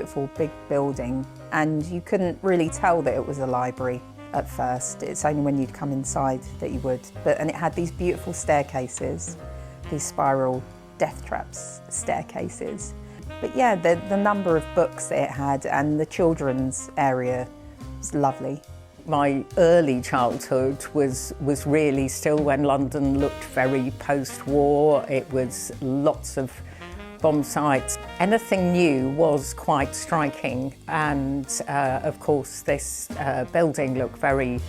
beautiful big building, and you couldn't really tell that it was a library at first. It's only when you'd come inside that you would. And it had these beautiful staircases, these spiral death traps staircases. But yeah, the number of books that it had and the children's area was lovely. My early childhood was really still when London looked very post-war. It was lots of bomb sites. Anything new was quite striking, and of course this building looked very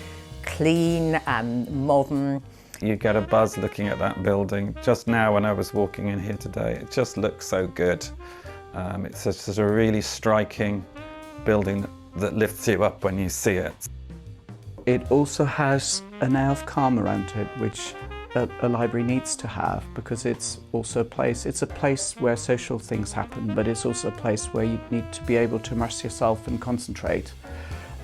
clean and modern. You get a buzz looking at that building. Just now when I was walking in here today, it just looks so good. It's just a really striking building that lifts you up when you see it. It also has an air of calm around it, which a library needs to have, because it's also a place where social things happen, but it's also a place where you need to be able to immerse yourself and concentrate.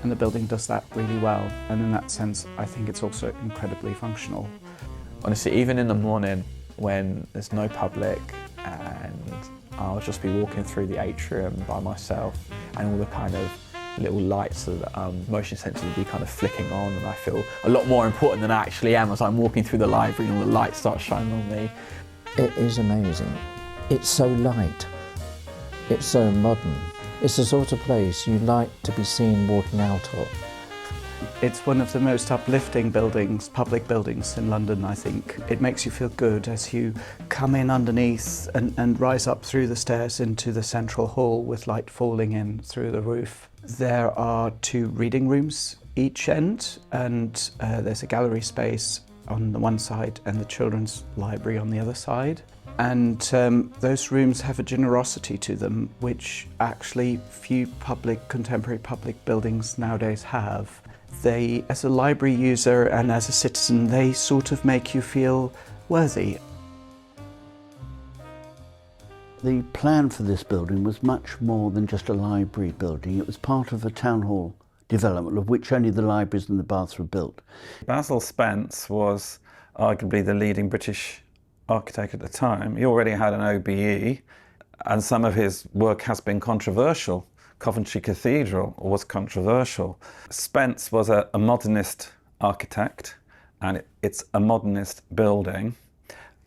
And the building does that really well. And in that sense, I think it's also incredibly functional. Honestly, even in the morning when there's no public and I'll just be walking through the atrium by myself, and all the kind of little lights that motion sensors will be kind of flicking on, and I feel a lot more important than I actually am as I'm walking through the library and all the lights start shining on me. It is amazing. It's so light. It's so modern. It's the sort of place you like to be seen walking out of. It's one of the most uplifting buildings, public buildings in London, I think. It makes you feel good as you come in underneath and rise up through the stairs into the central hall with light falling in through the roof. There are 2 reading rooms each end, and there's a gallery space on the one side and the children's library on the other side. And those rooms have a generosity to them which actually few contemporary public buildings nowadays have. They, as a library user and as a citizen, they sort of make you feel worthy. The plan for this building was much more than just a library building. It was part of a town hall development of which only the libraries and the baths were built. Basil Spence was arguably the leading British architect at the time. He already had an OBE, and some of his work has been controversial. Coventry Cathedral was controversial. Spence was a modernist architect, and it's a modernist building.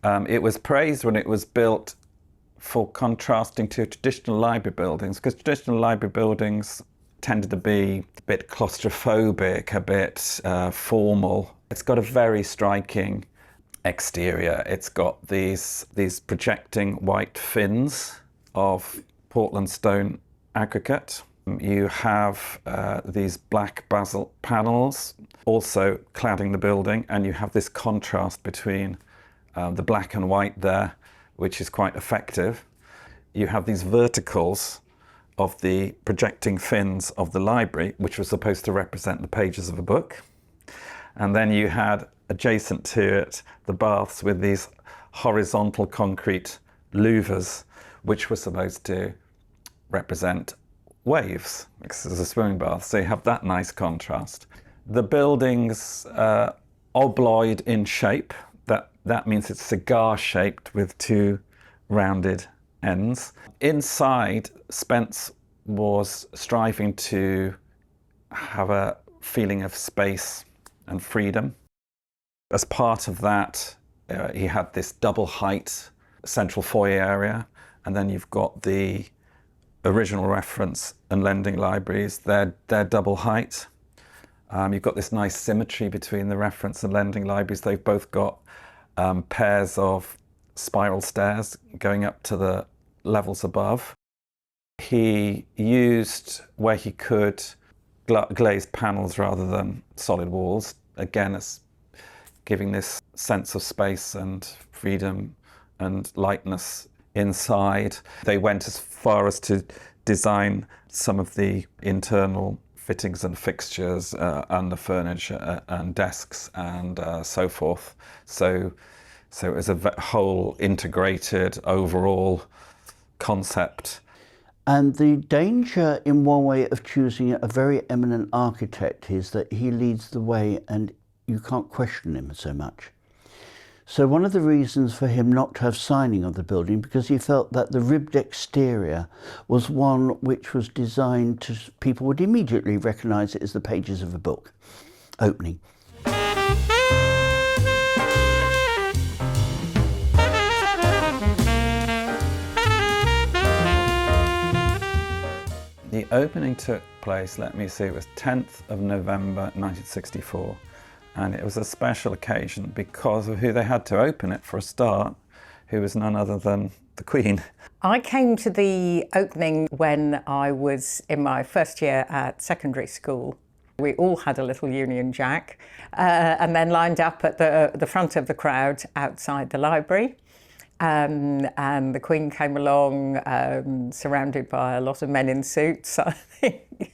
It was praised when it was built for contrasting to traditional library buildings, because traditional library buildings tended to be a bit claustrophobic, a bit formal. It's got a very striking exterior. It's got these projecting white fins of Portland stone aggregate. You have these black basalt panels also cladding the building, and you have this contrast between the black and white there, which is quite effective. You have these verticals of the projecting fins of the library, which were supposed to represent the pages of a book. And then you had adjacent to it the baths with these horizontal concrete louvers, which were supposed to represent waves, because it's a swimming bath, so you have that nice contrast. The building's obloid in shape. That means it's cigar-shaped with 2 rounded ends. Inside, Spence was striving to have a feeling of space and freedom. As part of that, he had this double height central foyer area, and then you've got the original reference and lending libraries, they're double height. You've got this nice symmetry between the reference and lending libraries. They've both got pairs of spiral stairs going up to the levels above. He used, where he could, glazed panels rather than solid walls. Again, it's giving this sense of space and freedom and lightness inside. They went as far as to design some of the internal fittings and fixtures and the furniture and desks and so forth. So it was a whole integrated overall concept. And the danger in one way of choosing a very eminent architect is that he leads the way and you can't question him so much. So one of the reasons for him not to have signing of the building, because he felt that the ribbed exterior was one which was designed to, people would immediately recognise it as the pages of a book opening. The opening took place, let me see, it was 10th of November 1964. And it was a special occasion because of who they had to open it for a start, who was none other than the Queen. I came to the opening when I was in my first year at secondary school. We all had a little Union Jack and then lined up at the front of the crowd outside the library. And the Queen came along, surrounded by a lot of men in suits, I think.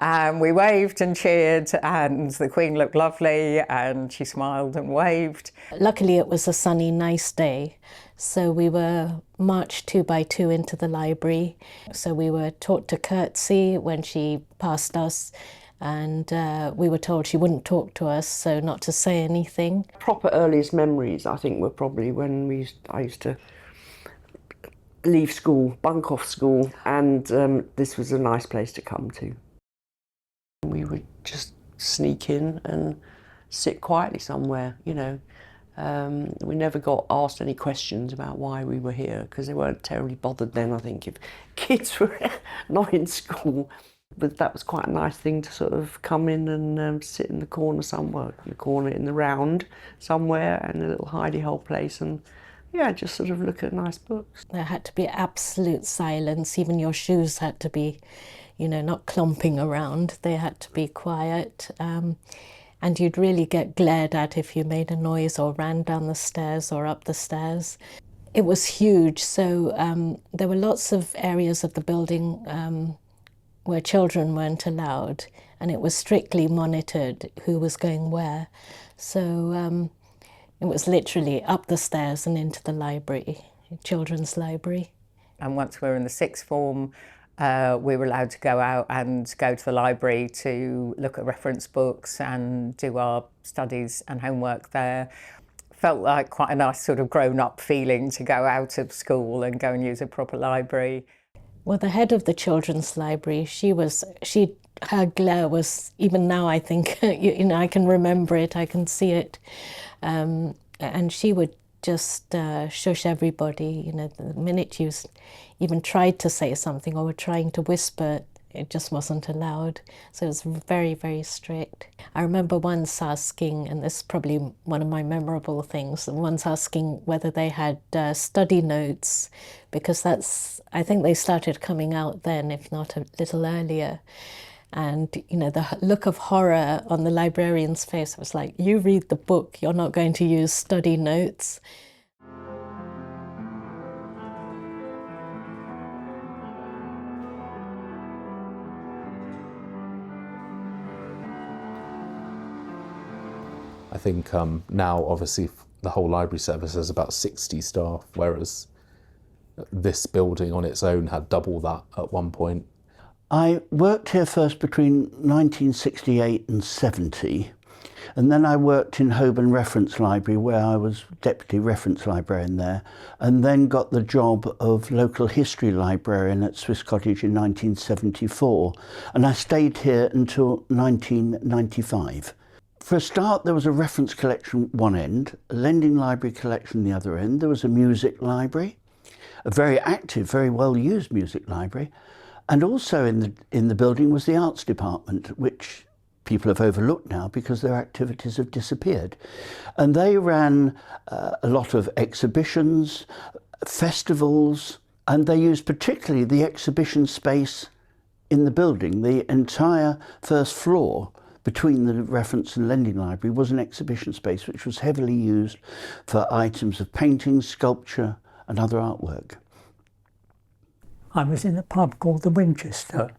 And we waved and cheered, and the Queen looked lovely, and she smiled and waved. Luckily, it was a sunny, nice day, so we were marched 2 by 2 into the library. So we were taught to curtsy when she passed us, and we were told she wouldn't talk to us, so not to say anything. Proper earliest memories, I think, were probably when I used to leave school, bunk off school, and this was a nice place to come to. We would just sneak in and sit quietly somewhere, you know. We never got asked any questions about why we were here, because they weren't terribly bothered then, I think, if kids were not in school. But that was quite a nice thing to sort of come in and sit in the corner somewhere, in the round somewhere, in a little hidey hole place, and yeah, just sort of look at nice books. There had to be absolute silence. Even your shoes had to be, you know, not clumping around. They had to be quiet. And you'd really get glared at if you made a noise or ran down the stairs or up the stairs. It was huge, so there were lots of areas of the building where children weren't allowed, and it was strictly monitored who was going where. So it was literally up the stairs and into the library, children's library. And once we were in the sixth form, we were allowed to go out and go to the library to look at reference books and do our studies and homework there. Felt like quite a nice sort of grown-up feeling to go out of school and go and use a proper library. Well, the head of the children's library, her glare was, even now I think, you know, I can remember it, I can see it. And she would just shush everybody, you know, the minute you even tried to say something or were trying to whisper, it just wasn't allowed. So it was very, very strict. I remember once asking, and this is probably one of my memorable things, once asking whether they had study notes, because I think they started coming out then, if not a little earlier. And, you know, the look of horror on the librarian's face was like, you read the book, you're not going to use study notes. I think now, obviously, the whole library service has about 60 staff, whereas this building on its own had double that at one point. I worked here first between 1968 and 70, and then I worked in Holborn Reference Library, where I was deputy reference librarian there, and then got the job of local history librarian at Swiss Cottage in 1974, and I stayed here until 1995. For a start, there was a reference collection one end, a lending library collection the other end. There was a music library, a very active, very well-used music library. And also in the building was the arts department, which people have overlooked now because their activities have disappeared. And they ran a lot of exhibitions, festivals, and they used particularly the exhibition space in the building. The entire first floor between the reference and lending library was an exhibition space which was heavily used for items of painting, sculpture and other artwork. I was in a pub called the Winchester,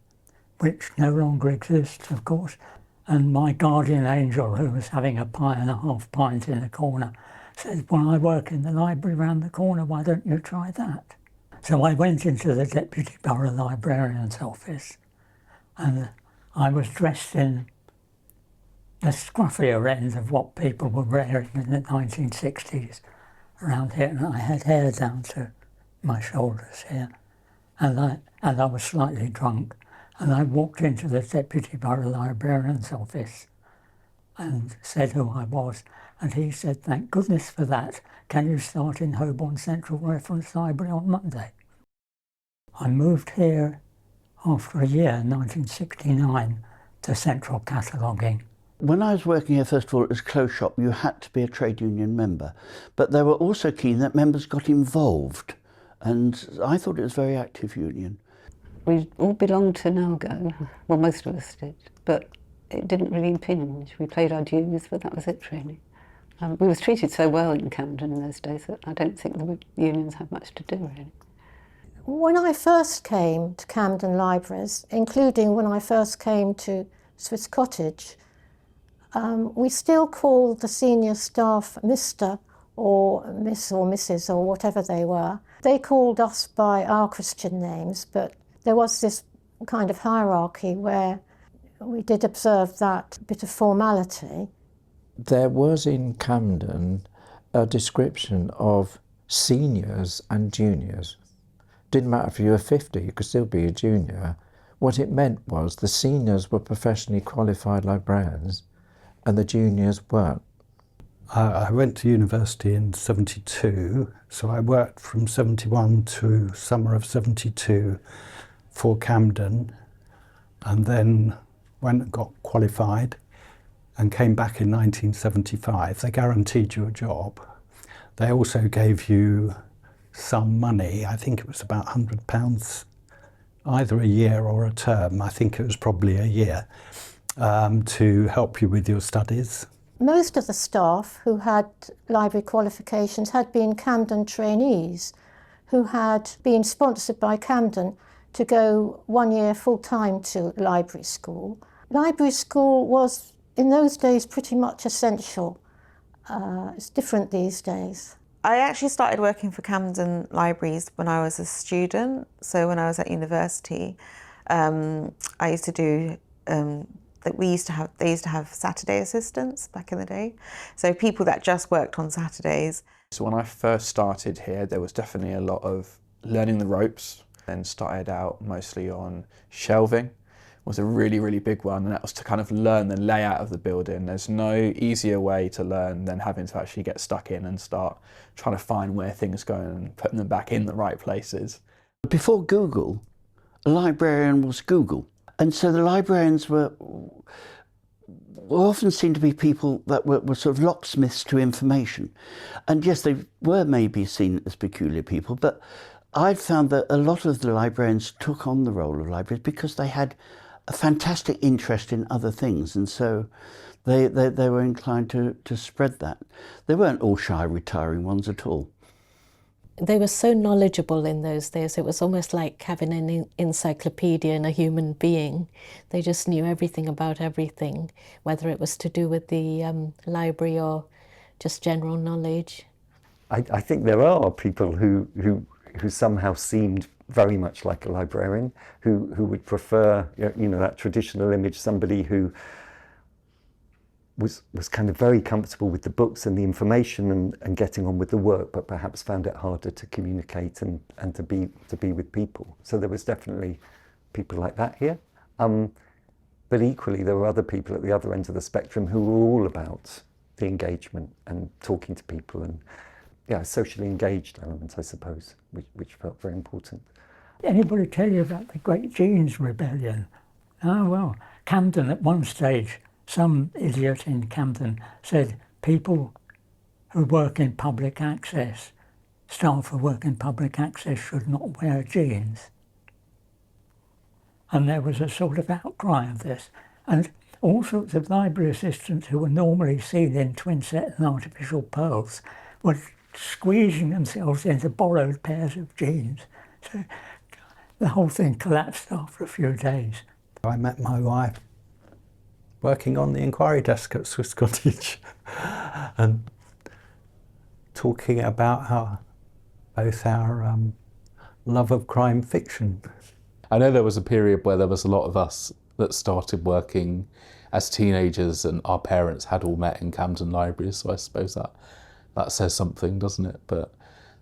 which no longer exists, of course, and my guardian angel, who was having a pint and a half pint in a corner, said, well, I work in the library round the corner, why don't you try that? So I went into the Deputy Borough Librarian's office, and I was dressed in the scruffier end of what people were wearing in the 1960s around here, and I had hair down to my shoulders here, and I was slightly drunk, and I walked into the Deputy Borough Librarian's office and said who I was, and he said, "Thank goodness for that. Can you start in Holborn Central Reference Library on Monday?" I moved here after a year, 1969, to central cataloguing. When I was working here, first of all, as clothes shop, you had to be a trade union member, but they were also keen that members got involved, and I thought it was a very active union. We all belonged to NALGO, well, most of us did, but it didn't really impinge. We paid our dues, but that was it, really. We was treated so well in Camden in those days that I don't think the unions had much to do, really. When I first came to Camden Libraries, including when I first came to Swiss Cottage, we still called the senior staff Mr. or Miss or Mrs. or whatever they were. They called us by our Christian names, but there was this kind of hierarchy where we did observe that bit of formality. There was in Camden a description of seniors and juniors. Didn't matter if you were 50, you could still be a junior. What it meant was the seniors were professionally qualified librarians and the juniors weren't. I went to university in 72, so I worked from 71 to summer of 72 for Camden, and then went and got qualified and came back in 1975. They guaranteed you a job. They also gave you some money. I think it was about £100, either a year or a term. I think it was probably a year, to help you with your studies. Most of the staff who had library qualifications had been Camden trainees who had been sponsored by Camden to go 1 year full-time to library school. Library school was, in those days, pretty much essential. It's different these days. I actually started working for Camden Libraries when I was a student. So when I was at university, I used to do, they used to have Saturday assistants back in the day. So people that just worked on Saturdays. So when I first started here, there was definitely a lot of learning the ropes, and started out mostly on shelving. Was a really, really big one, and that was to kind of learn the layout of the building. There's no easier way to learn than having to actually get stuck in and start trying to find where things go and putting them back in the right places. Before Google, a librarian was Google. And so the librarians were often seen to be people that were sort of locksmiths to information. And yes, they were maybe seen as peculiar people, but I'd found that a lot of the librarians took on the role of librarians because they had a fantastic interest in other things, and so they were inclined to spread that. They weren't all shy retiring ones at all. They were so knowledgeable in those days. It was almost like having an encyclopedia in a human being. They just knew everything about everything, whether it was to do with the library or just general knowledge. I think there are people who somehow seemed very much like a librarian, who would prefer, that traditional image, somebody who was kind of very comfortable with the books and the information and getting on with the work, but perhaps found it harder to communicate and to be with people. So there was definitely people like that here. But equally, there were other people at the other end of the spectrum who were all about the engagement and talking to people and socially engaged element, I suppose, which felt very important. Anybody tell you about the Great Jeans Rebellion? Oh, well, Camden at one stage, some idiot in Camden said people who work in public access, staff who work in public access should not wear jeans. And there was a sort of outcry of this. And all sorts of library assistants who were normally seen in twinset and artificial pearls were squeezing themselves into borrowed pairs of jeans. So the whole thing collapsed after a few days. I met my wife working on the inquiry desk at Swiss Cottage and talking about both our love of crime fiction. I know there was a period where there was a lot of us that started working as teenagers, and our parents had all met in Camden Library, so I suppose that says something, doesn't it? But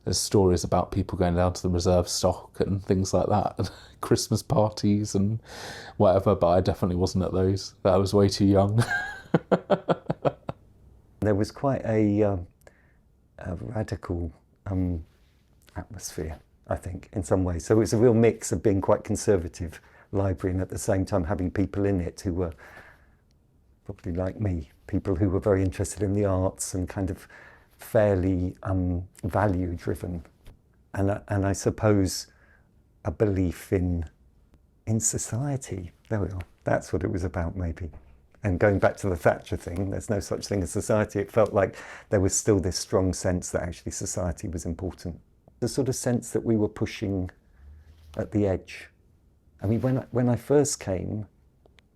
there's stories about people going down to the reserve stock and things like that, and Christmas parties and whatever, but I definitely wasn't at those. I was way too young. There was quite a radical atmosphere, I think, in some ways. So it was a real mix of being quite conservative library and at the same time having people in it who were probably like me, people who were very interested in the arts and kind of fairly value driven, and I suppose a belief in society. There we are. That's what it was about, maybe. And going back to the Thatcher thing, there's no such thing as society. It felt like there was still this strong sense that actually society was important. The sort of sense that we were pushing at the edge. I mean, when I first came,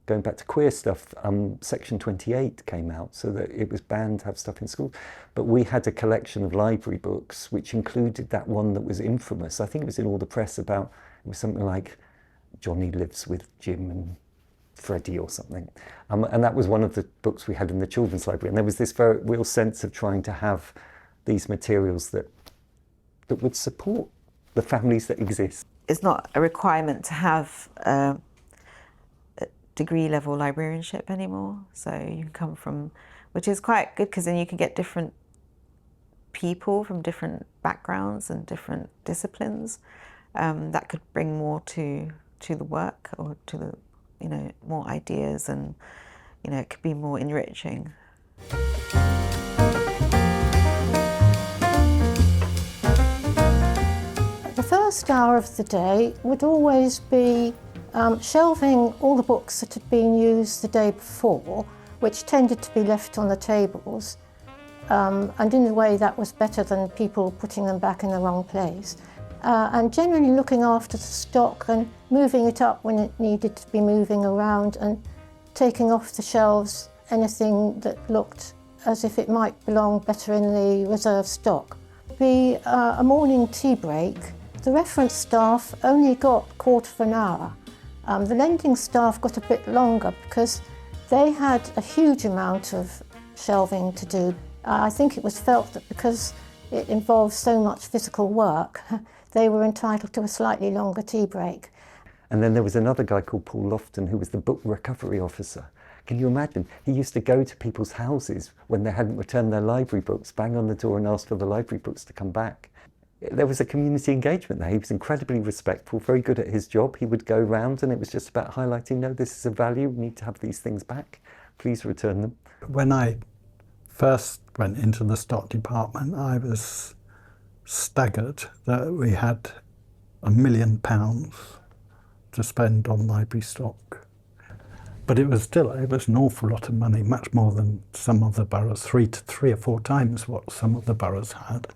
going back to queer stuff, Section 28 came out, so that it was banned to have stuff in school. But we had a collection of library books, which included that one that was infamous. I think it was in all the press about, it was something like Johnny lives with Jim and Freddie or something. And that was one of the books we had in the children's library. And there was this very real sense of trying to have these materials that would support the families that exist. It's not a requirement to have a degree level librarianship anymore. So you can come from, which is quite good because then you can get different people from different backgrounds and different disciplines that could bring more to the work, or to the, you know, more ideas, and, you know, it could be more enriching. The first hour of the day would always be shelving all the books that had been used the day before, which tended to be left on the tables, and in a way that was better than people putting them back in the wrong place. And generally looking after the stock and moving it up when it needed to be moving around, and taking off the shelves anything that looked as if it might belong better in the reserve stock. Be a morning tea break. The reference staff only got a quarter of an hour. The lending staff got a bit longer because they had a huge amount of shelving to do. I think it was felt that because it involved so much physical work, they were entitled to a slightly longer tea break. And then there was another guy called Paul Lofton, who was the book recovery officer. Can you imagine? He used to go to people's houses when they hadn't returned their library books, bang on the door and ask for the library books to come back. There was a community engagement there. He was incredibly respectful, very good at his job. He would go round and it was just about highlighting, no, this is a value, we need to have these things back. Please return them. When I first went into the stock department, I was staggered that we had £1 million to spend on library stock. But it was an awful lot of money, much more than some other boroughs, three or four times what some other boroughs had.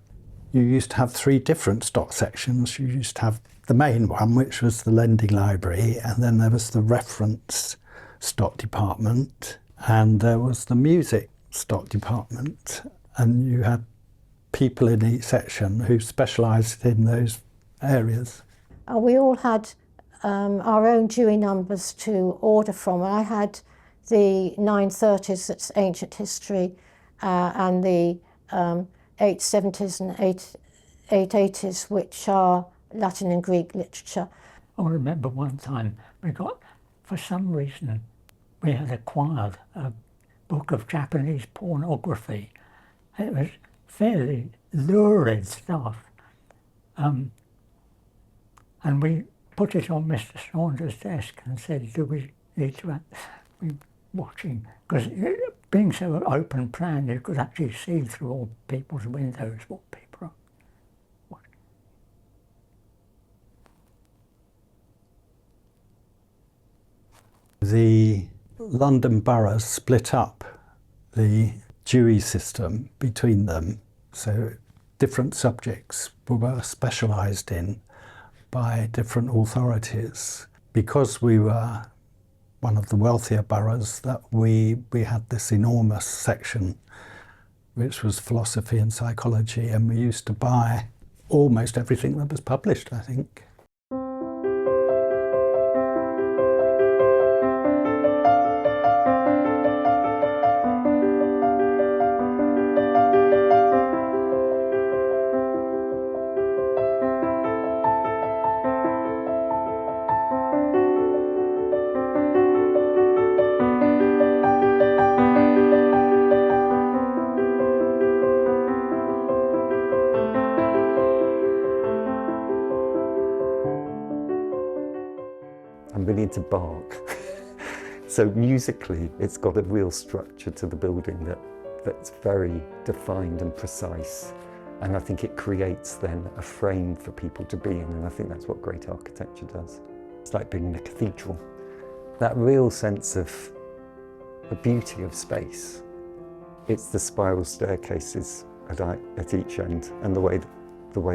You used to have 3 different stock sections. You used to have the main one, which was the lending library, and then there was the reference stock department, and there was the music stock department, and you had people in each section who specialised in those areas. We all had our own Dewey numbers to order from. I had the 930s, that's ancient history, and the 870s and 880s, which are Latin and Greek literature. I remember one time for some reason, we had acquired a book of Japanese pornography. It was fairly lurid stuff. And we put it on Mr. Saunders' desk and said, do we need to be watching? Because being so open plan, you could actually see through all people's windows what people are watching. The London boroughs split up the Dewey system between them, so different subjects were specialised in by different authorities. Because we were one of the wealthier boroughs, that we had this enormous section which was philosophy and psychology, and we used to buy almost everything that was published, I think. to bark. So musically, it's got a real structure to the building that's very defined and precise. And I think it creates then a frame for people to be in, and I think that's what great architecture does. It's like being in a cathedral. That real sense of the beauty of space. It's the spiral staircases at each end and the way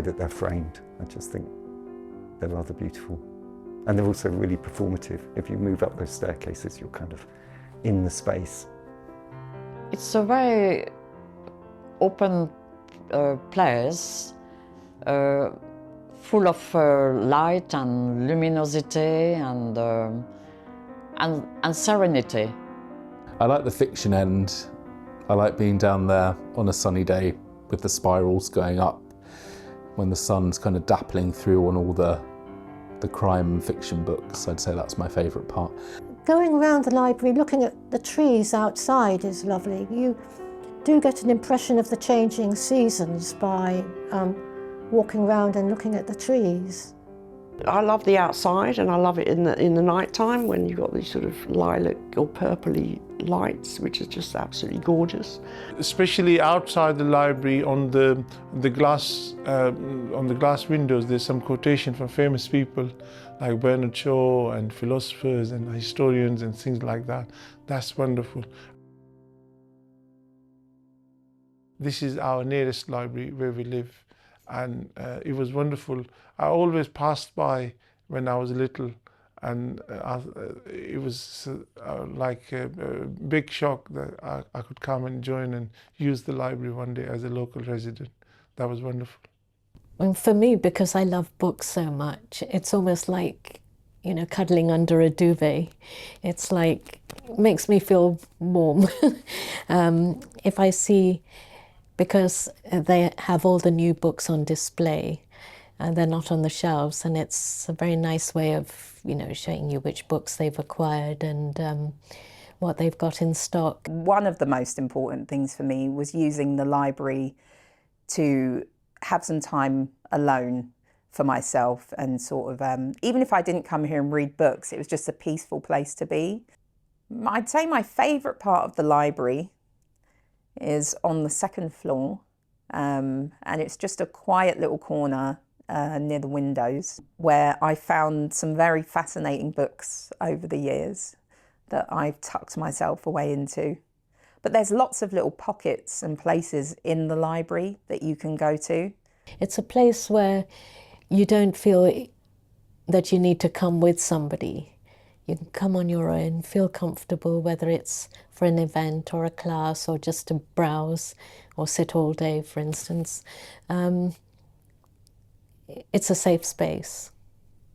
that they're framed. I just think they're rather beautiful. And they're also really performative. If you move up those staircases, you're kind of in the space. It's a very open place, full of light and luminosity and serenity. I like the fiction end. I like being down there on a sunny day with the spirals going up when the sun's kind of dappling through on all the crime and fiction books. I'd say that's my favourite part. Going around the library, looking at the trees outside is lovely. You do get an impression of the changing seasons by walking around and looking at the trees. I love the outside, and I love it in the night time when you've got these sort of lilac or purpley lights, which is just absolutely gorgeous. Especially outside the library, on the glass windows, there's some quotation from famous people like Bernard Shaw and philosophers and historians and things like that. That's wonderful. This is our nearest library where we live, and it was wonderful. I always passed by when I was little, and it was like a big shock that I could come and join and use the library one day as a local resident. That was wonderful. And for me, because I love books so much, it's almost like, you know, cuddling under a duvet. It's like, it makes me feel warm. If I see, because they have all the new books on display, and they're not on the shelves, and it's a very nice way of, you know, showing you which books they've acquired and what they've got in stock. One of the most important things for me was using the library to have some time alone for myself, and sort of, even if I didn't come here and read books, it was just a peaceful place to be. I'd say my favourite part of the library is on the second floor, and it's just a quiet little corner near the windows, where I found some very fascinating books over the years that I've tucked myself away into. But there's lots of little pockets and places in the library that you can go to. It's a place where you don't feel that you need to come with somebody. You can come on your own, feel comfortable, whether it's for an event or a class or just to browse or sit all day, for instance. It's a safe space.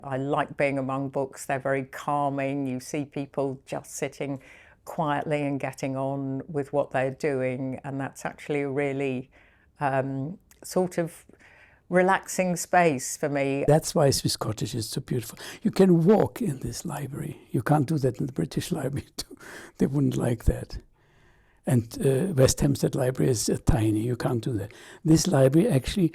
I like being among books. They're very calming. You see people just sitting quietly and getting on with what they're doing, and that's actually a really sort of relaxing space for me. That's why Swiss Cottage is so beautiful. You can walk in this library. You can't do that in the British Library too. They wouldn't like that. And West Hampstead Library is tiny. You can't do that. This library actually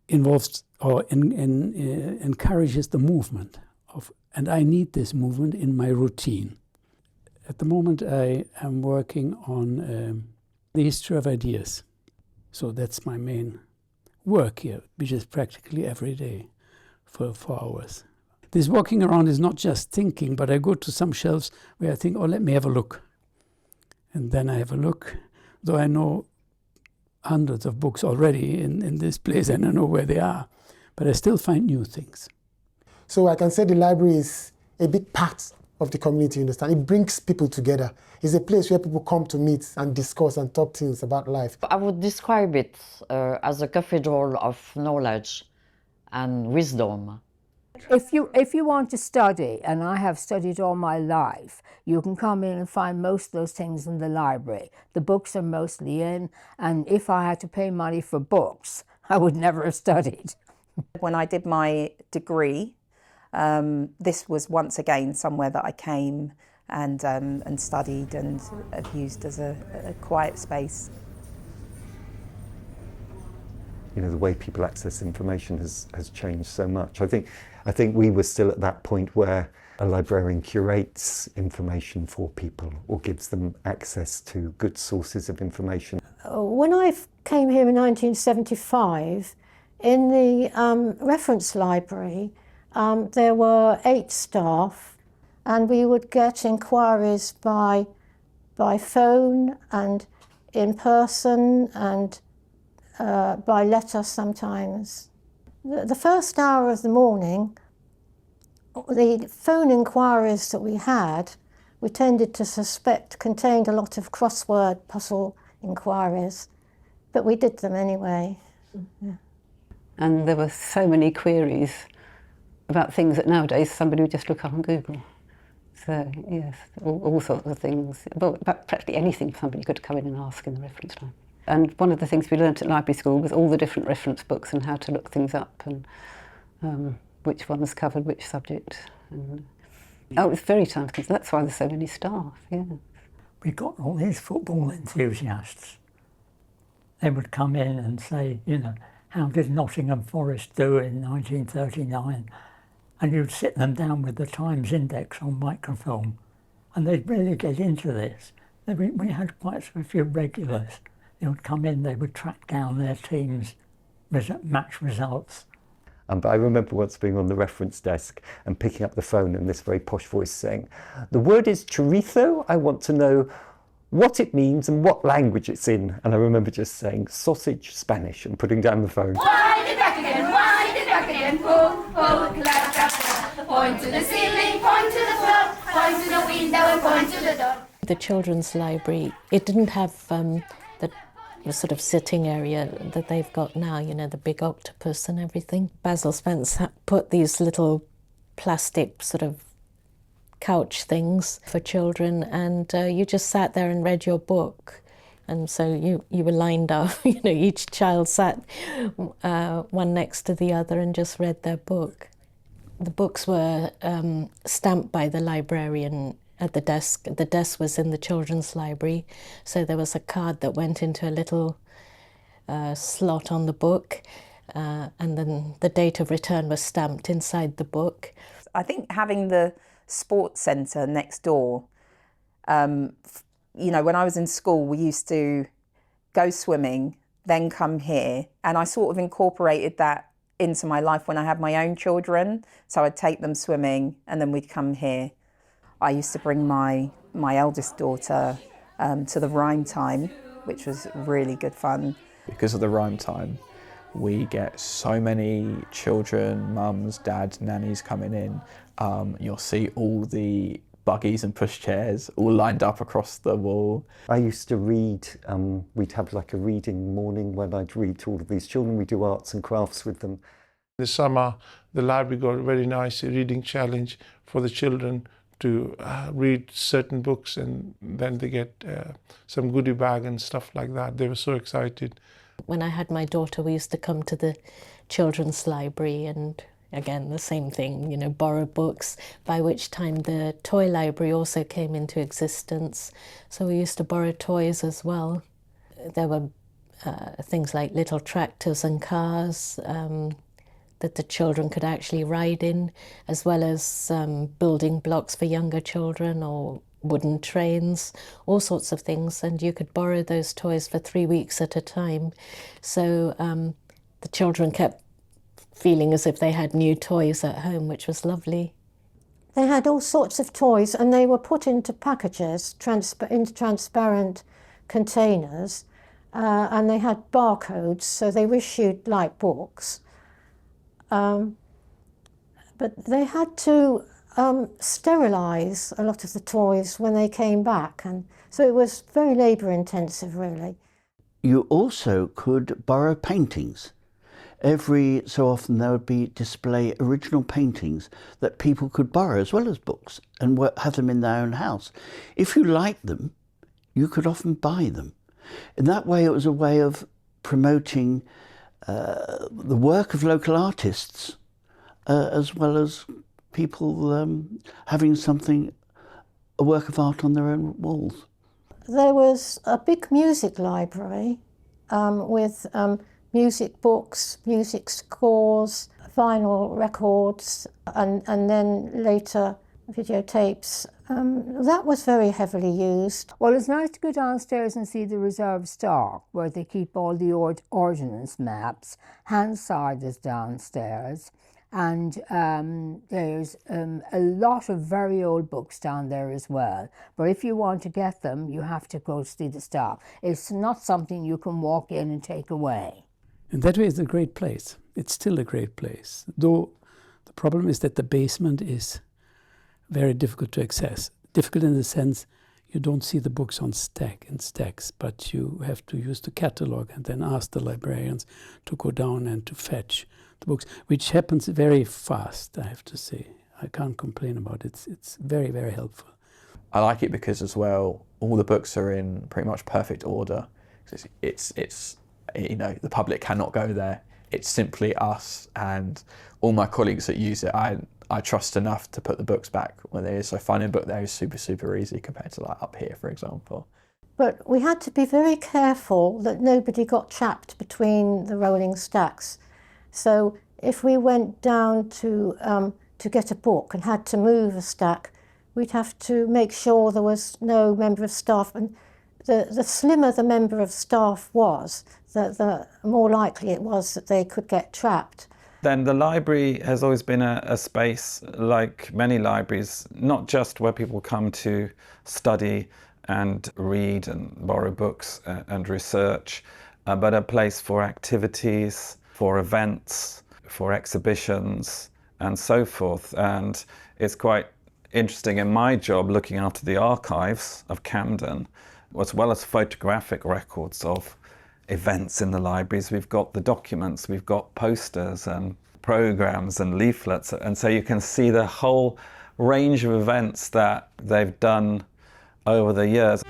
involves or encourages the movement of, and I need this movement in my routine. At the moment I am working on the history of ideas. So that's my main work here, which is practically every day for 4 hours. This walking around is not just thinking, but I go to some shelves where I think, oh, let me have a look. And then I have a look, though I know hundreds of books already in this place and I know where they are, but I still find new things. So I can say the library is a big part of the community, you understand? It brings people together. It's a place where people come to meet and discuss and talk things about life. I would describe it as a cathedral of knowledge and wisdom. If you want to study, and I have studied all my life, you can come in and find most of those things in the library. The books are mostly in, and if I had to pay money for books, I would never have studied. When I did my degree, this was once again somewhere that I came and studied and have used as a quiet space. You know, the way people access information has changed so much. I think I think we were still at that point where a librarian curates information for people or gives them access to good sources of information. When I came here in 1975, in the reference library, there were 8 staff, and we would get inquiries by phone and in person and by letter sometimes. The first hour of the morning, the phone inquiries that we had, we tended to suspect contained a lot of crossword puzzle inquiries, but we did them anyway. Yeah. And there were so many queries about things that nowadays somebody would just look up on Google. So yes, all sorts of things. Well, practically anything somebody could come in and ask in the reference library. And one of the things we learnt at library school was all the different reference books and how to look things up and which ones covered which subject. And, oh, it's very time consuming. That's why there's so many staff, yeah. We got all these football enthusiasts. They would come in and say, you know, how did Nottingham Forest do in 1939? And you'd sit them down with the Times Index on microfilm, and they'd really get into this. We had quite a few regulars. They would come in, they would track down their team's match results. But I remember once being on the reference desk and picking up the phone and this very posh voice saying, "The word is chorizo, I want to know what it means and what language it's in." And I remember just saying, "Sausage, Spanish," and putting down the phone. Wind it back again, pull, pull, clap, clap, clap. Point to the ceiling, point to the floor, point to the window and point to the door. The children's library, it didn't have the sort of sitting area that they've got now, you know, the big octopus and everything. Basil Spence put these little plastic sort of couch things for children, and you just sat there and read your book. And so you were lined up, you know, each child sat one next to the other and just read their book. The books were stamped by the librarian at the desk. The desk was in the children's library, so there was a card that went into a little slot on the book, and then the date of return was stamped inside the book. I think having the sports centre next door, you know, when I was in school, we used to go swimming, then come here, and I sort of incorporated that into my life when I had my own children. So I'd take them swimming and then we'd come here. I used to bring my eldest daughter to the rhyme time, which was really good fun. Because of the rhyme time, we get so many children, mums, dads, nannies coming in. You'll see all the buggies and pushchairs all lined up across the wall. I used to read, we'd have like a reading morning when I'd read to all of these children. We do arts and crafts with them. This summer, the library got a very nice reading challenge for the children to read certain books, and then they get some goodie bag and stuff like that. They were so excited. When I had my daughter, we used to come to the children's library and again, the same thing, you know, borrow books, by which time the toy library also came into existence. So we used to borrow toys as well. There were things like little tractors and cars that the children could actually ride in, as well as building blocks for younger children or wooden trains, all sorts of things. And you could borrow those toys for 3 weeks at a time. So the children kept feeling as if they had new toys at home, which was lovely. They had all sorts of toys, and they were put into packages, into transparent containers, and they had barcodes, so they were issued like books. But they had to sterilise a lot of the toys when they came back, and so it was very labour intensive, really. You also could borrow paintings. Every so often there would be display original paintings that people could borrow as well as books and have them in their own house. If you liked them, you could often buy them. In that way, it was a way of promoting the work of local artists as well as people having something, a work of art on their own walls. There was a big music library with music books, music scores, vinyl records, and then later videotapes. That was very heavily used. Well, it's nice to go downstairs and see the reserve stock where they keep all the ordnance maps. Hansard is downstairs, and there's a lot of very old books down there as well. But if you want to get them, you have to go see the stock. It's not something you can walk in and take away. In that way, it's a great place. It's still a great place, though the problem is that the basement is very difficult to access. Difficult in the sense you don't see the books on stacks, but you have to use the catalogue and then ask the librarians to go down and to fetch the books, which happens very fast, I have to say. I can't complain about it. It's very, very helpful. I like it because as well, all the books are in pretty much perfect order. It's you know, the public cannot go there. It's simply us and all my colleagues that use it. I trust enough to put the books back where they is. So finding a book there is super, super easy compared to like up here, for example. But we had to be very careful that nobody got trapped between the rolling stacks. So if we went down to get a book and had to move a stack, we'd have to make sure there was no member of staff. And the slimmer the member of staff was, the more likely it was that they could get trapped. Then the library has always been a space, like many libraries, not just where people come to study and read and borrow books and research, but a place for activities, for events, for exhibitions and so forth. And it's quite interesting in my job looking after the archives of Camden, as well as photographic records of events in the libraries. We've got the documents, we've got posters and programs and leaflets, and so you can see the whole range of events that they've done over the years.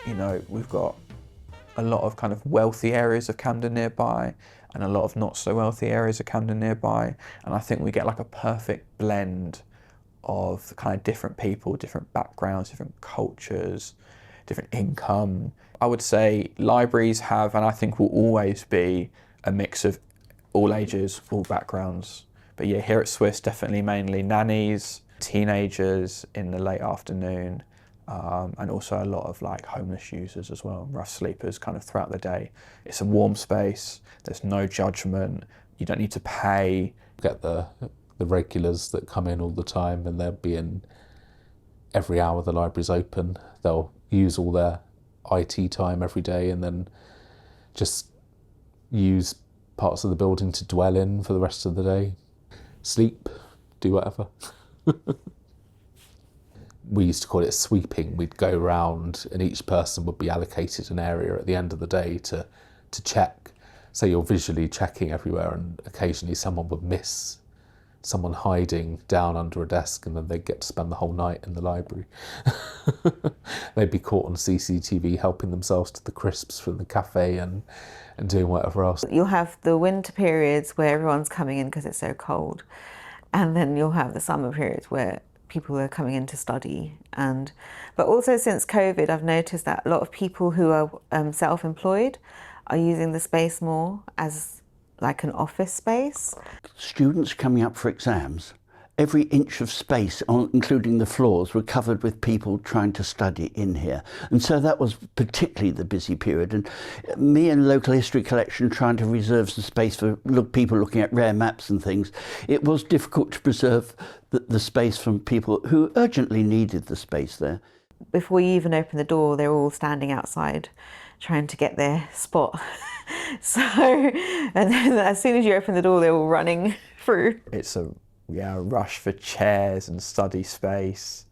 You know, we've got a lot of kind of wealthy areas of Camden nearby and a lot of not so wealthy areas of Camden nearby, and I think we get like a perfect blend of kind of different people, different backgrounds, different cultures, different income. I would say libraries have, and I think will always be, a mix of all ages, all backgrounds. But yeah, here at Swiss, definitely mainly nannies, teenagers in the late afternoon, and also a lot of like homeless users as well, rough sleepers kind of throughout the day. It's a warm space, there's no judgment, you don't need to pay. Get the regulars that come in all the time, and they'll be in every hour the library's open. They'll use all their IT time every day and then just use parts of the building to dwell in for the rest of the day. Sleep, do whatever. We used to call it sweeping. We'd go around and each person would be allocated an area at the end of the day to check. So you're visually checking everywhere, and occasionally someone would miss someone hiding down under a desk, and then they'd get to spend the whole night in the library. They'd be caught on CCTV helping themselves to the crisps from the cafe and doing whatever else. You'll have the winter periods where everyone's coming in because it's so cold, and then you'll have the summer periods where people are coming in to study. But also since COVID, I've noticed that a lot of people who are self-employed are using the space more as like an office space. Students coming up for exams, every inch of space, including the floors, were covered with people trying to study in here. And so that was particularly the busy period. And me and Local History Collection trying to reserve some space for people looking at rare maps and things, it was difficult to preserve the space from people who urgently needed the space there. Before you even open the door, they're all standing outside trying to get their spot. So, and then as soon as you open the door, they're all running through. It's a rush for chairs and study space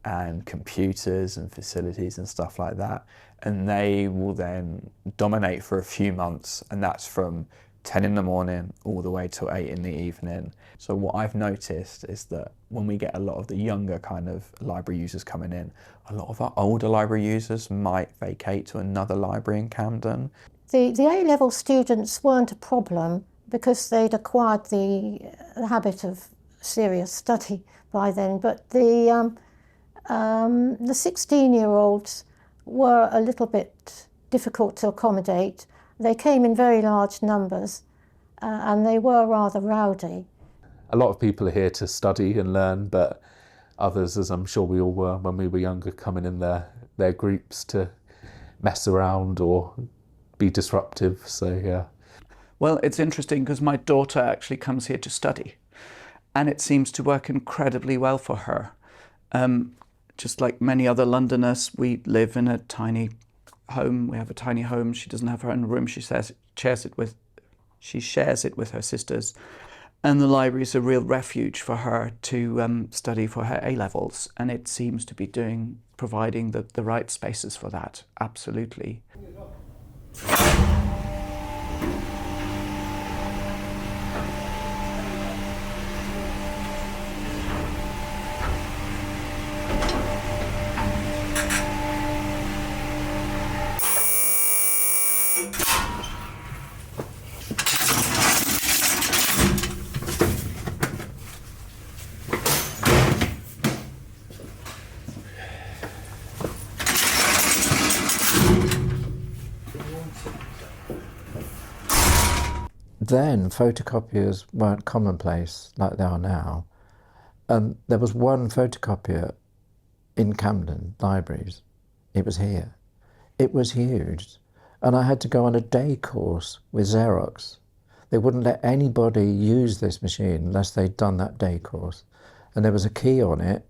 and computers and facilities and stuff like that. And they will then dominate for a few months, and that's from 10 in the morning all the way till 8 in the evening. So what I've noticed is that when we get a lot of the younger kind of library users coming in, a lot of our older library users might vacate to another library in Camden. The A-level students weren't a problem because they'd acquired the habit of serious study by then, but the 16-year-olds were a little bit difficult to accommodate. They came in very large numbers and they were rather rowdy. A lot of people are here to study and learn, but others, as I'm sure we all were when we were younger, coming in their groups to mess around or be disruptive, so yeah. Well, it's interesting because my daughter actually comes here to study, and it seems to work incredibly well for her. Just like many other Londoners, we live in a tiny home. We have a tiny home. She doesn't have her own room. She shares it with her sisters. And the library is a real refuge for her to study for her A-levels, and it seems to be providing the right spaces for that, absolutely. Then photocopiers weren't commonplace like they are now, and there was one photocopier in Camden Libraries. It was here. It was huge, and I had to go on a day course with Xerox. They wouldn't let anybody use this machine unless they'd done that day course, and there was a key on it,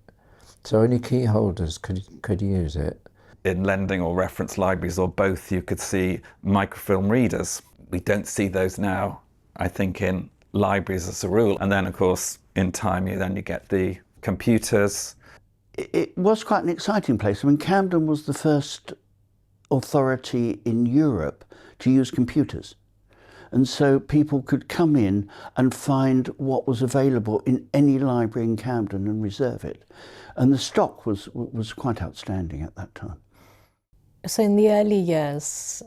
so only key holders could use it. In lending or reference libraries or both, you could see microfilm readers. We don't see those now, I think, in libraries as a rule. And then, of course, in time, you get the computers. It was quite an exciting place. I mean, Camden was the first authority in Europe to use computers. And so people could come in and find what was available in any library in Camden and reserve it. And the stock was quite outstanding at that time. So in the early years,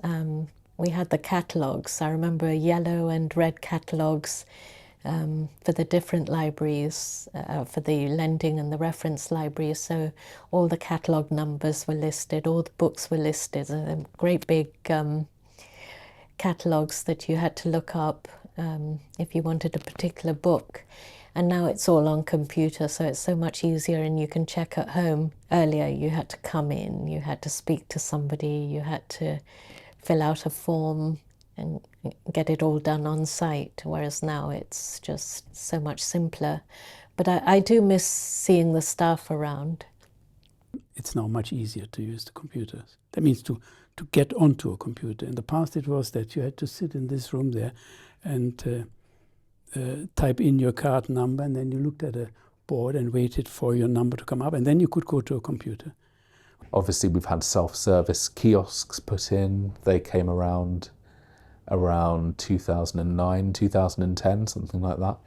we had the catalogues. I remember yellow and red catalogues for the different libraries, for the lending and the reference libraries. So all the catalogue numbers were listed, all the books were listed, great big catalogues that you had to look up if you wanted a particular book. And now it's all on computer, so it's so much easier and you can check at home. Earlier you had to come in, you had to speak to somebody, you had to fill out a form and get it all done on site, whereas now it's just so much simpler. But I do miss seeing the staff around. It's now much easier to use the computers. That means to get onto a computer. In the past it was that you had to sit in this room there and type in your card number, and then you looked at a board and waited for your number to come up, and then you could go to a computer. Obviously we've had self-service kiosks put in. They came around 2009, 2010, something like that.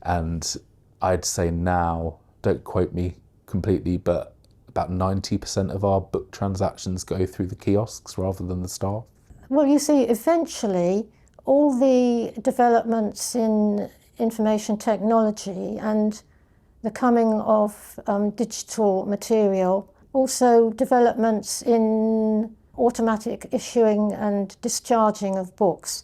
And I'd say now, don't quote me completely, but about 90% of our book transactions go through the kiosks rather than the staff. Well, you see, eventually all the developments in information technology and the coming of digital material, also developments in automatic issuing and discharging of books,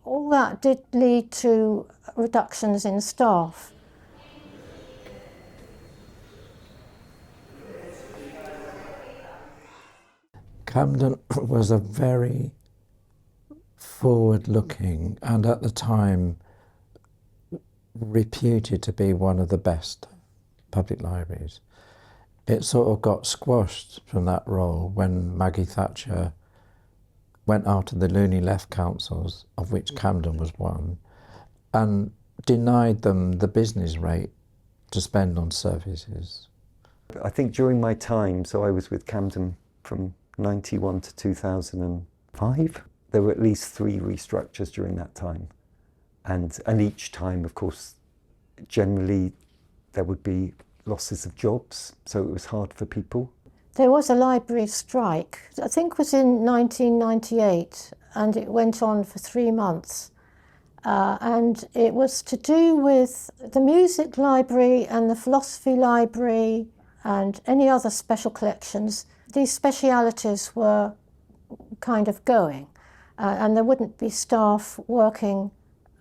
all that did lead to reductions in staff. Camden was a very forward-looking and at the time reputed to be one of the best public libraries. It sort of got squashed from that role when Maggie Thatcher went after the loony left councils, of which Camden was one, and denied them the business rate to spend on services. I think during my time, so I was with Camden from 91 to 2005, there were at least 3 restructures during that time. And each time, of course, generally there would be losses of jobs, so it was hard for people. There was a library strike, I think it was in 1998, and it went on for 3 months. and it was to do with the music library and the philosophy library and any other special collections. These specialities were kind of going, and there wouldn't be staff working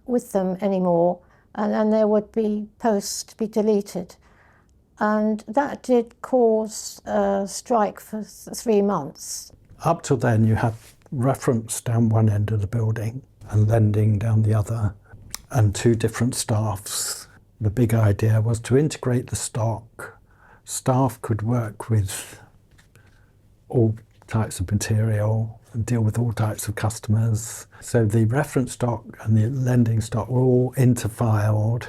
with them anymore, and there would be posts to be deleted. And that did cause a strike for 3 months. Up till then, you had reference down one end of the building and lending down the other, and 2 different staffs. The big idea was to integrate the stock. Staff could work with all types of material and deal with all types of customers. So the reference stock and the lending stock were all interfiled.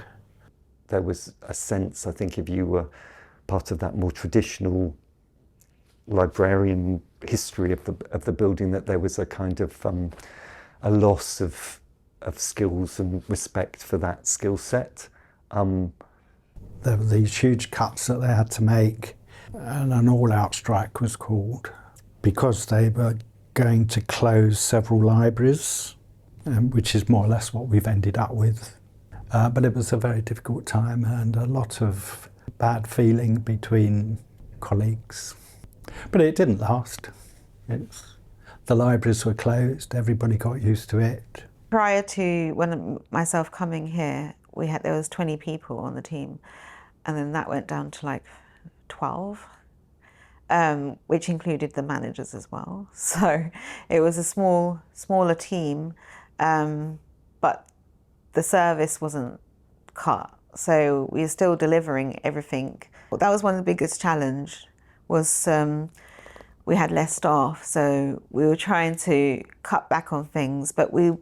There was a sense, I think, if you were part of that more traditional librarian history of the building, that there was a kind of a loss of skills and respect for that skill set. There were these huge cuts that they had to make, and an all-out strike was called because they were going to close several libraries, which is more or less what we've ended up with. But it was a very difficult time and a lot of bad feeling between colleagues. But it didn't last. The libraries were closed, everybody got used to it. Prior to myself coming here, there was 20 people on the team, and then that went down to like 12, which included the managers as well. So it was a smaller team, but the service wasn't cut. So we were still delivering everything. That was one of the biggest challenge, was we had less staff. So we were trying to cut back on things, but we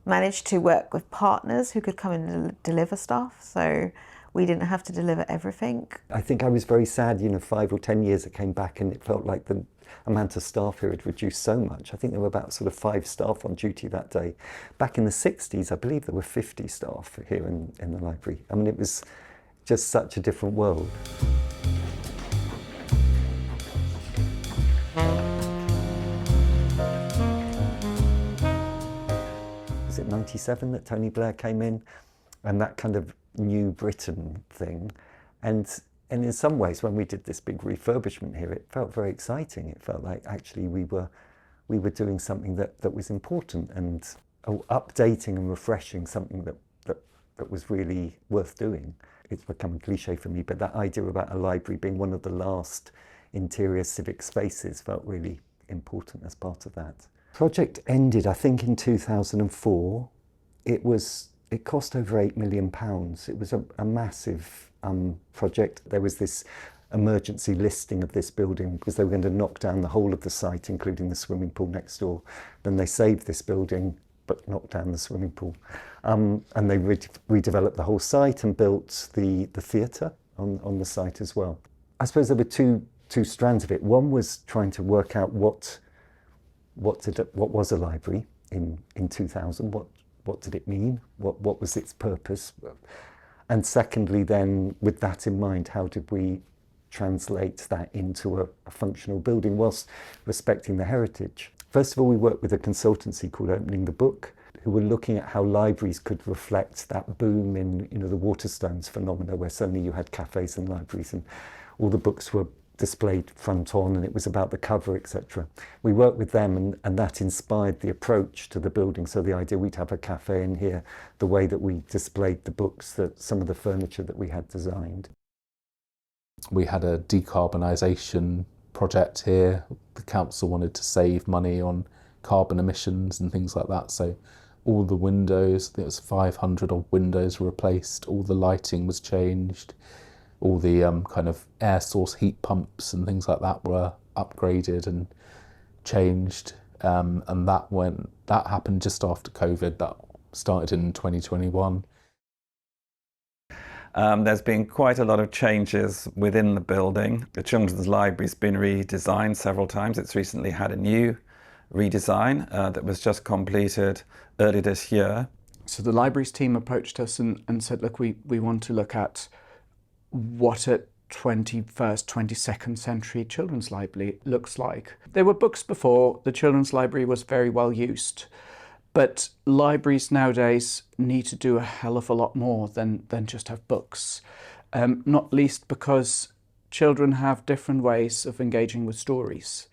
managed to work with partners who could come and deliver stuff. So we didn't have to deliver everything. I think I was very sad, 5 or 10 years I came back and it felt like the amount of staff here had reduced so much. I think there were about sort of 5 staff on duty that day. Back in the 60s, I believe there were 50 staff here in the library. I mean, it was just such a different world. Was it 97 that Tony Blair came in? And that kind of New Britain thing. And in some ways, when we did this big refurbishment here, it felt very exciting. It felt like actually we were doing something that was important and updating and refreshing something that was really worth doing. It's become a cliche for me, but that idea about a library being one of the last interior civic spaces felt really important as part of that. Project ended, I think, in 2004. It cost over £8 million. It was a massive project. There was this emergency listing of this building because they were going to knock down the whole of the site, including the swimming pool next door. Then they saved this building, but knocked down the swimming pool. And they redeveloped the whole site and built the theatre on the site as well. I suppose there were two strands of it. One was trying to work out what was a library in 2000, what did it mean? What was its purpose? And secondly, then, with that in mind, how did we translate that into a functional building whilst respecting the heritage? First of all, we worked with a consultancy called Opening the Book, who were looking at how libraries could reflect that boom in the Waterstones phenomena, where suddenly you had cafes and libraries and all the books were displayed front on and it was about the cover, etc. We worked with them and that inspired the approach to the building. So the idea we'd have a cafe in here, the way that we displayed the books, some of the furniture that we had designed. We had a decarbonisation project here. The council wanted to save money on carbon emissions and things like that. So all the windows, I think it was 500 odd windows were replaced, all the lighting was changed. All the kind of air source heat pumps and things like that were upgraded and changed. And that happened just after COVID. That started in 2021. There's been quite a lot of changes within the building. The Children's Library's been redesigned several times. It's recently had a new redesign that was just completed early this year. So the libraries team approached us and said, look, we want to look at what a 21st, 22nd century children's library looks like. There were books before. The children's library was very well used, But libraries nowadays need to do a hell of a lot more than just have books, not least because children have different ways of engaging with stories.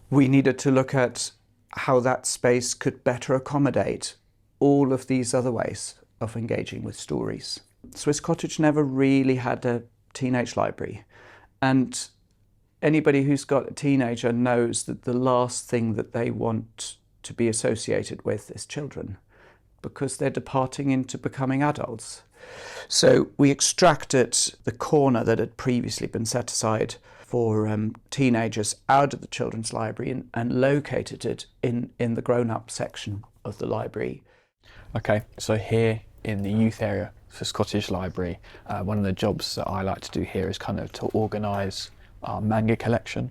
We needed to look at how that space could better accommodate all of these other ways of engaging with stories. Swiss Cottage never really had a teenage library, and anybody who's got a teenager knows that the last thing that they want to be associated with is children, because they're departing into becoming adults. So we extracted the corner that had previously been set aside for teenagers out of the children's library and located it in the grown-up section of the library. Okay, so here in the youth area for Cottage Library, one of the jobs that I like to do here is kind of to organise our manga collection.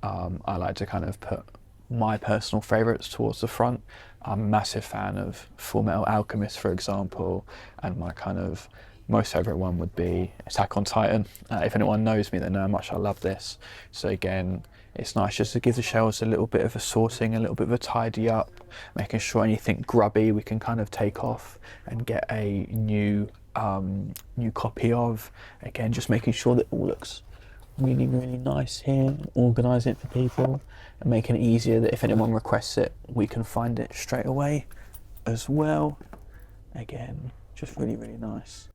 I like to kind of put my personal favourites towards the front. I'm a massive fan of Full Metal Alchemist, for example, and my kind of most favourite one would be Attack on Titan. If anyone knows me, they know how much I love this. So again, it's nice just to give the shelves a little bit of a sorting, a little bit of a tidy up, making sure anything grubby we can kind of take off and get a new copy of. Again, just making sure that it all looks really, really nice here, organise it for people and making it easier that if anyone requests it, we can find it straight away as well. Again, just really, really nice.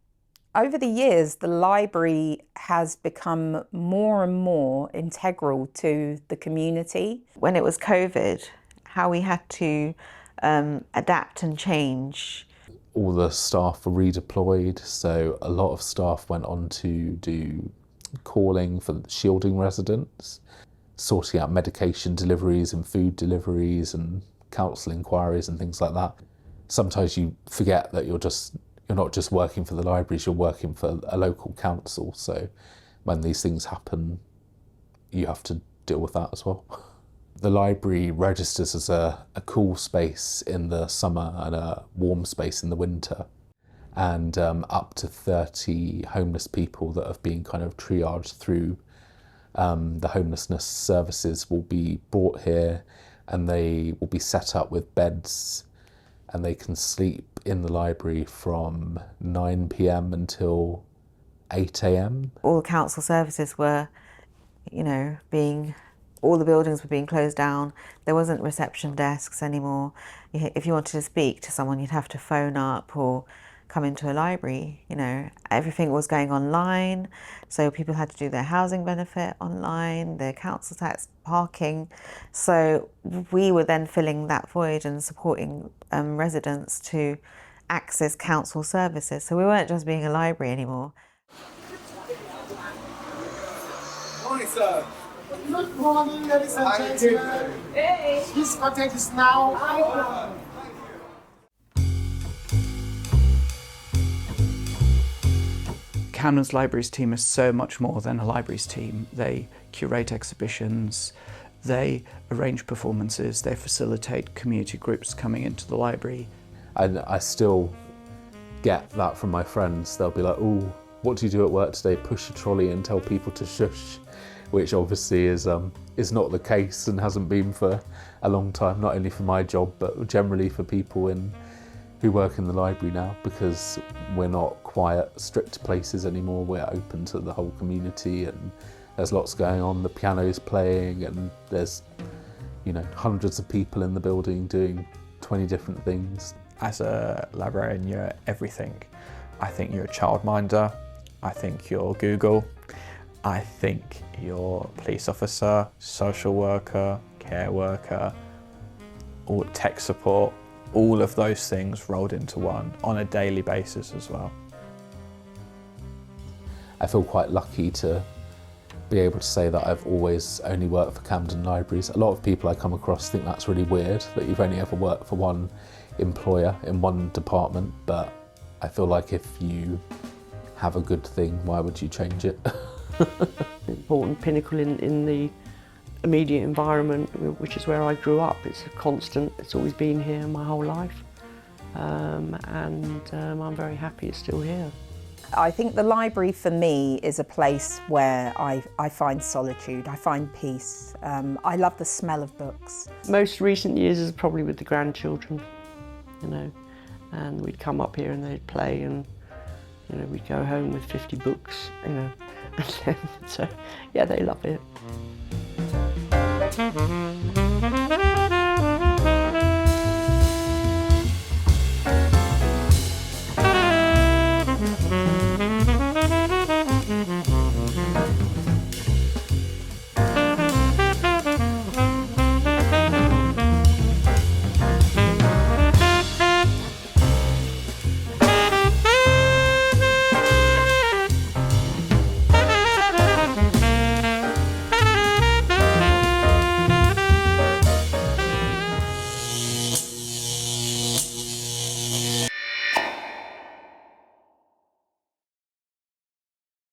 Over the years, the library has become more and more integral to the community. When it was COVID, how we had to adapt and change. All the staff were redeployed, so a lot of staff went on to do calling for shielding residents, sorting out medication deliveries and food deliveries and council inquiries and things like that. Sometimes you forget that you're not just working for the libraries, you're working for a local council. So when these things happen, you have to deal with that as well. The library registers as a cool space in the summer and a warm space in the winter. And up to 30 homeless people that have been kind of triaged through the homelessness services will be brought here, and they will be set up with beds, and they can sleep in the library from 9 p.m. until 8 a.m. All the council services were, all the buildings were being closed down. There wasn't reception desks anymore. If you wanted to speak to someone, you'd have to phone up or come into a library. Everything was going online, so people had to do their housing benefit online, their council tax, parking. So we were then filling that void and supporting residents to access council services. So we weren't just being a library anymore. Morning, sir. Good morning, ladies and gentlemen. Hey. This cottage is now open. Camden's Libraries team is so much more than a libraries team. They curate exhibitions, they arrange performances, they facilitate community groups coming into the library. And I still get that from my friends. They'll be like, "Oh, what do you do at work today? Push a trolley and tell people to shush," which obviously is not the case and hasn't been for a long time, not only for my job, but generally for people who work in the library now, because we're not quiet, strict places anymore. We're open to the whole community, and there's lots going on. The piano's playing, and there's hundreds of people in the building doing 20 different things. As a librarian, you're everything. I think you're a childminder. I think you're Google. I think you're police officer, social worker, care worker, or tech support. All of those things rolled into one on a daily basis as well. I feel quite lucky to be able to say that I've always only worked for Camden Libraries. A lot of people I come across think that's really weird, that you've only ever worked for one employer in one department, but I feel like if you have a good thing, why would you change it? Important pinnacle in the immediate environment, which is where I grew up. It's a constant, it's always been here my whole life, and I'm very happy it's still here. I think the library for me is a place where I find solitude, I find peace. I love the smell of books. Most recent years is probably with the grandchildren, you know, and we'd come up here and they'd play, and you know, we'd go home with 50 books, you know, so yeah, they love it.